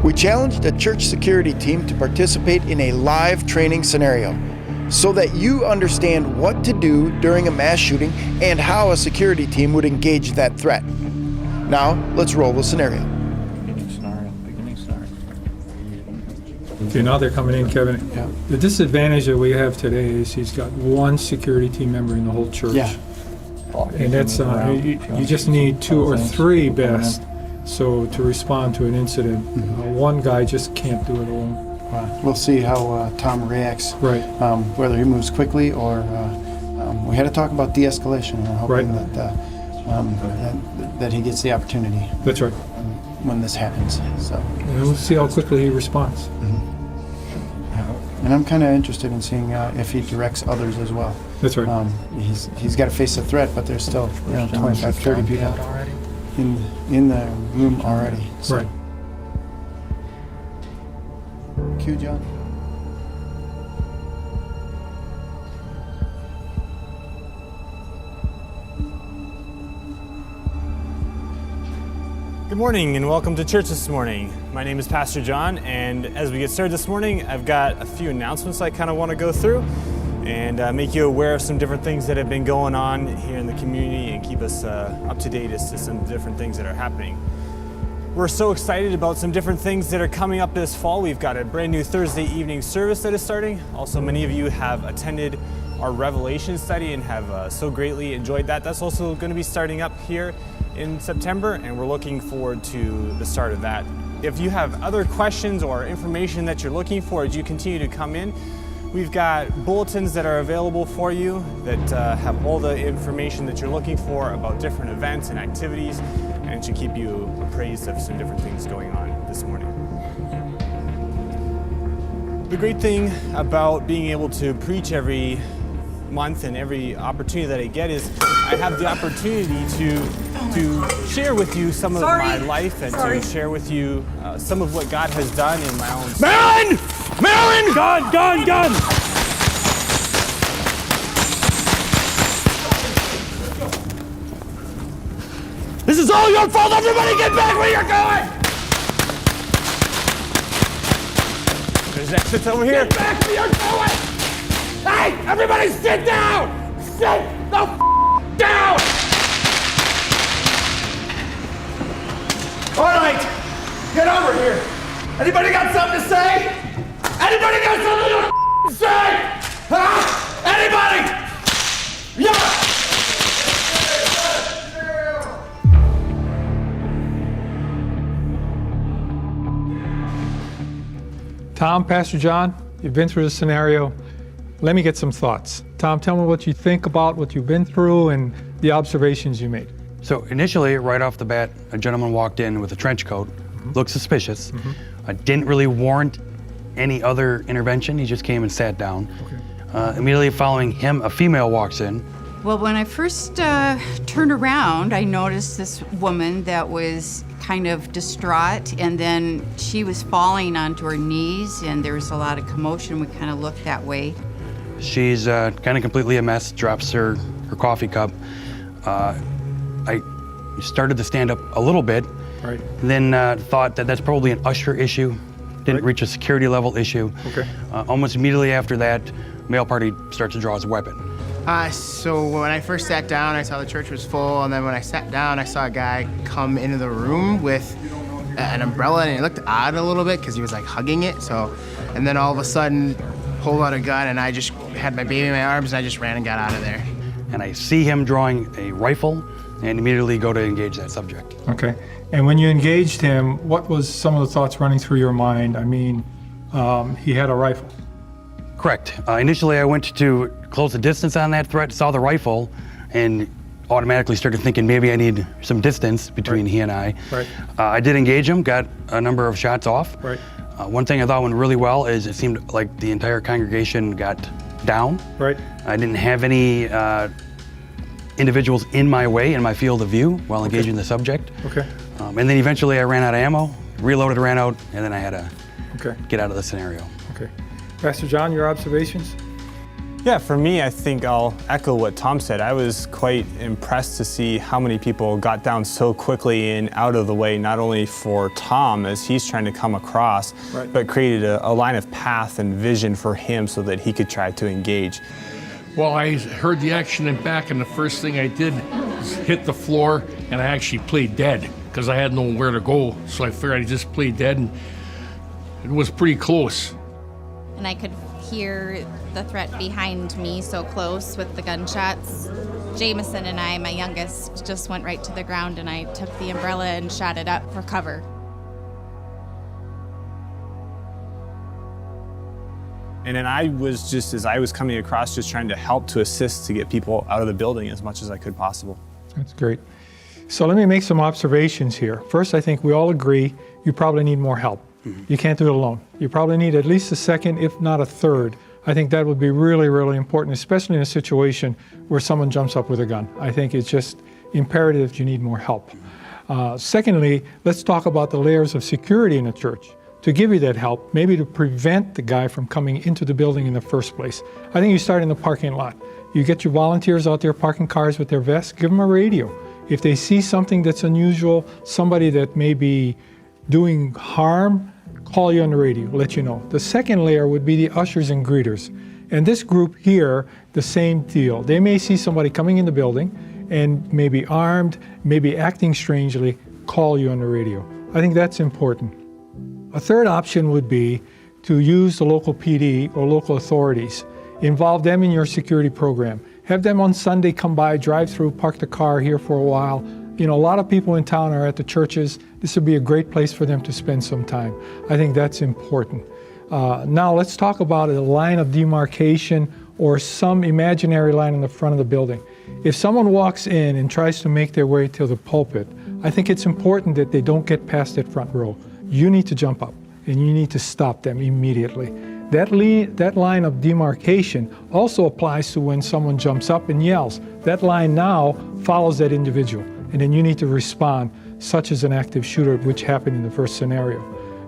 We challenged a church security team to participate in a live training scenario so that you understand what to do during a mass shooting and how a security team would engage that threat. Now, let's roll the scenario. Beginning scenario. Okay, now they're coming in, Kevin. Yeah. The disadvantage that we have today is he's got one security team member in the whole church. Yeah. And that's, you just need 2 or 3 best, so to respond to an incident. One guy just can't do it alone. We'll see how Tom reacts. Right. Whether he moves quickly or we had to talk about de-escalation. We're hoping Right. that he gets the opportunity That's right. when this happens. So, And we'll see how quickly he responds. and I'm kind of interested in seeing if he directs others as well. That's right. He's got to face a threat, but there's still 25, 30 people in the room already. So. Right. Cue, John. Good morning and welcome to church this morning. My name is Pastor John, and as we get started this morning, I've got a few announcements I kind of want to go through and make you aware of some different things that have been going on here in the community and keep us up to date as to some different things that are happening. We're so excited about some different things that are coming up this fall. We've got a brand new Thursday evening service that is starting. Also, many of you have attended our Revelation study and have so greatly enjoyed that. That's also going to be starting up here in September, and we're looking forward to the start of that. If you have other questions or information that you're looking for as you continue to come in, we've got bulletins that are available for you that have all the information that you're looking for about different events and activities, and should keep you appraised of some different things going on this morning. The great thing about being able to preach every month and every opportunity that I get is I have the opportunity to share with you some of my life and to share with you some of what God has done in my own. Marilyn! Marilyn! Gun! Gun! Gun! This is all your fault! Everybody get back where you're going! There's exits over here. Get back where you're going! Hey! Everybody sit down! Sit the down! All right, get over here. Anybody got something to say? Anybody got something to say? Huh? Anybody? Yeah! Tom, Pastor John, you've been through this scenario. Let me get some thoughts. Tom, tell me what you think about what you've been through and the observations you made. So initially, right off the bat, a gentleman walked in with a trench coat, looked suspicious, didn't really warrant any other intervention. He just came and sat down. Okay. Immediately following him, a female walks in. Well, when I first turned around, I noticed this woman that was kind of distraught, and then she was falling onto her knees, and there was a lot of commotion. We kind of looked that way. She's kind of completely a mess, drops her coffee cup. I started to stand up a little bit, Right. then thought that that's probably an usher issue, didn't reach a security level issue. Okay. Almost immediately after that, male party starts to draw his weapon. So when I first sat down, I saw the church was full, and then when I sat down, I saw a guy come into the room with an umbrella, and it looked odd a little bit because he was like hugging it. And then all of a sudden, pulled out a gun, and I just had my baby in my arms, and I just ran and got out of there. And I see him drawing a rifle and immediately go to engage that subject. Okay. And when you engaged him, what was some of the thoughts running through your mind? I mean, he had a rifle. Correct. Initially, I went to close the distance on that threat, saw the rifle, and automatically started thinking maybe I need some distance between he and I. Right. I did engage him, got a number of shots off. Right. One thing I thought went really well is it seemed like the entire congregation got down. Right. I didn't have any individuals in my way, in my field of view, while engaging the subject. Okay. And then eventually I ran out of ammo, reloaded, ran out, and then I had to Okay. get out of the scenario. Okay. Pastor John, your observations? Yeah, for me, I think I'll echo what Tom said. I was quite impressed to see how many people got down so quickly and out of the way, not only for Tom as he's trying to come across, but created a line of path and vision for him so that he could try to engage. Well, I heard the action in back, and the first thing I did was hit the floor, and I actually played dead because I had nowhere to go. So I figured I'd just play dead, and it was pretty close. And I could hear the threat behind me so close with the gunshots. Jameson and I, my youngest, just went right to the ground, and I took the umbrella and shot it up for cover. And then I was just, as I was coming across, just trying to help to assist to get people out of the building as much as I could possible. That's great. So let me make some observations here. First, I think we all agree you probably need more help. You can't do it alone. You probably need at least a second, if not a third. I think that would be really, really important, especially in a situation where someone jumps up with a gun. I think it's just imperative you need more help. Secondly, let's talk about the layers of security in a church to give you that help, maybe to prevent the guy from coming into the building in the first place. I think you start in the parking lot. You get your volunteers out there parking cars with their vests, give them a radio. If they see something that's unusual, somebody that may be doing harm, call you on the radio, let you know. The second layer would be the ushers and greeters. And this group here, the same deal. They may see somebody coming in the building and maybe armed, maybe acting strangely, call you on the radio. I think that's important. A third option would be to use the local PD or local authorities. Involve them in your security program. Have them on Sunday come by, drive through, park the car here for a while. You know, a lot of people in town are at the churches. This would be a great place for them to spend some time. I think that's important. Now let's talk about a line of demarcation or some imaginary line in the front of the building. If someone walks in and tries to make their way to the pulpit, I think it's important that they don't get past that front row. You need to jump up and you need to stop them immediately. That line of demarcation also applies to when someone jumps up and yells. That line now follows that individual, and then you need to respond, such as an active shooter, which happened in the first scenario.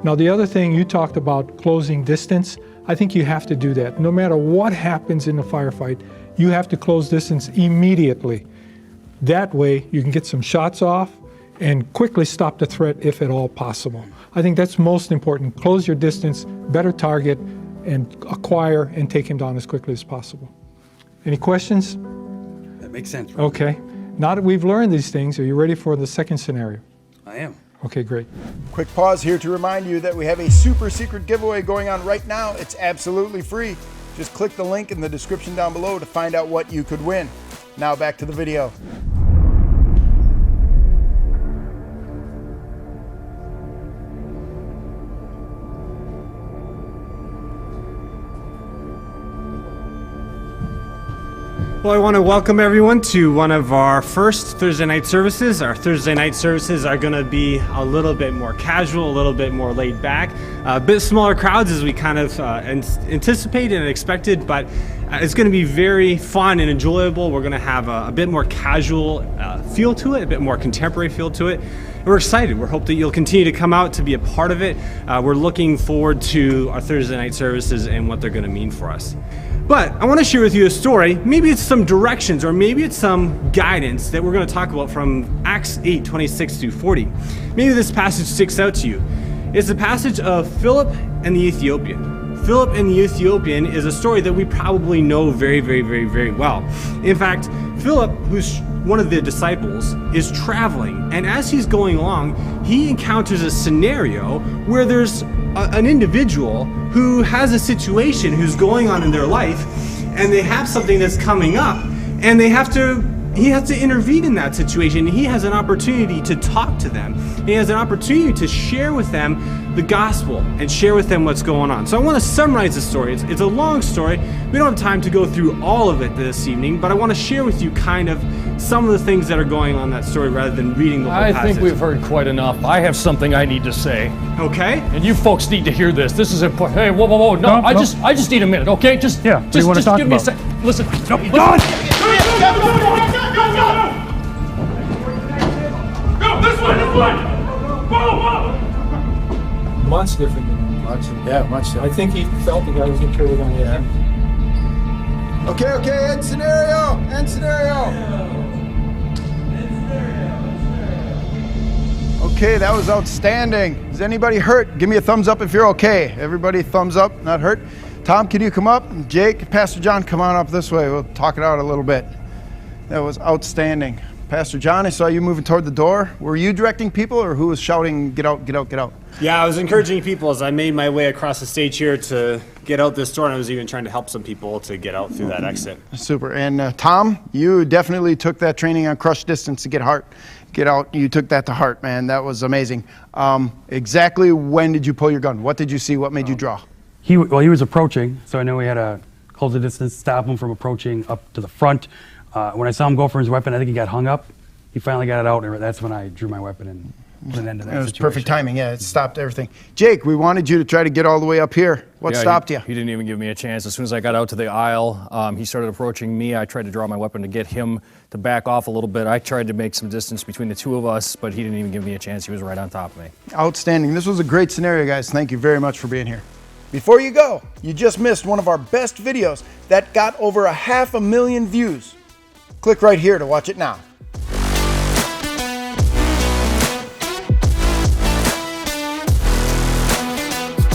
Now, the other thing you talked about, closing distance, I think you have to do that. No matter what happens in the firefight, you have to close distance immediately. That way, you can get some shots off and quickly stop the threat if at all possible. I think that's most important. Close your distance, better target, and acquire and take him down as quickly as possible. Any questions? That makes sense. Right? Okay. Now that we've learned these things, are you ready for the second scenario? I am. Okay, great. Quick pause here to remind you that we have a super secret giveaway going on right now. It's absolutely free. Just click the link in the description down below to find out what you could win. Now back to the video. Well, I want to welcome everyone to one of our first Thursday night services. Our Thursday night services are going to be a little bit more casual, a little bit more laid back, a bit smaller crowds as we kind of anticipated and expected, but it's going to be very fun and enjoyable. We're going to have a bit more casual feel to it, a bit more contemporary feel to it. And we're excited. We hope that you'll continue to come out to be a part of it. We're looking forward to our Thursday night services and what they're going to mean for us. But I want to share with you a story. Maybe it's some directions or maybe it's some guidance that we're going to talk about from Acts 8:26-40. Maybe this passage sticks out to you. It's the passage of Philip and the Ethiopian. Philip and the Ethiopian is a story that we probably know very, very, very, very well. In fact, Philip, who's one of the disciples, is traveling, and as he's going along, he encounters a scenario where there's an individual who has a situation who's going on in their life, and they have something that's coming up, and he has to intervene in that situation. He has an opportunity to talk to them. He has an opportunity to share with them the gospel and share with them what's going on. So I want to summarize the story. It's a long story. We don't have time to go through all of it this evening, but I want to share with you kind of some of the things that are going on in that story rather than reading the whole passage. I think we've heard quite enough. I have something I need to say. Okay. And you folks need to hear this. This is important. Hey, whoa, whoa, whoa. No, I just need a minute, okay? Just give me a sec. Listen. No, listen. Go, this way! Whoa! Much different than much. Yeah, much. I think he felt the guy was going to carry on. Yeah. Okay, end scenario, end scenario. Okay, that was outstanding. Is anybody hurt? Give me a thumbs up if you're okay. Everybody thumbs up, not hurt. Tom, can you come up? Jake, Pastor John, come on up this way. We'll talk it out a little bit. That was outstanding. Pastor John, I saw you moving toward the door. Were you directing people, or who was shouting, get out, get out, get out? Yeah, I was encouraging people as I made my way across the stage here to get out this door, and I was even trying to help some people to get out through that exit. Super. And Tom, you definitely took that training on crush distance to get out. You took that to heart, man. That was amazing. Exactly when did you pull your gun? What did you see? What made you draw? He was approaching, so I know we had to close the distance, stop him from approaching up to the front. When I saw him go for his weapon, I think he got hung up. He finally got it out, and that's when I drew my weapon and put an end to that. It was situation. perfect timing. Yeah, it stopped everything. Jake, we wanted you to try to get all the way up here. What stopped you? He didn't even give me a chance. As soon as I got out to the aisle, he started approaching me. I tried to draw my weapon to get him to back off a little bit. I tried to make some distance between the two of us, but he didn't even give me a chance. He was right on top of me. Outstanding. This was a great scenario, guys. Thank you very much for being here. Before you go, you just missed one of our best videos that got over 500,000 views. Click right here to watch it now.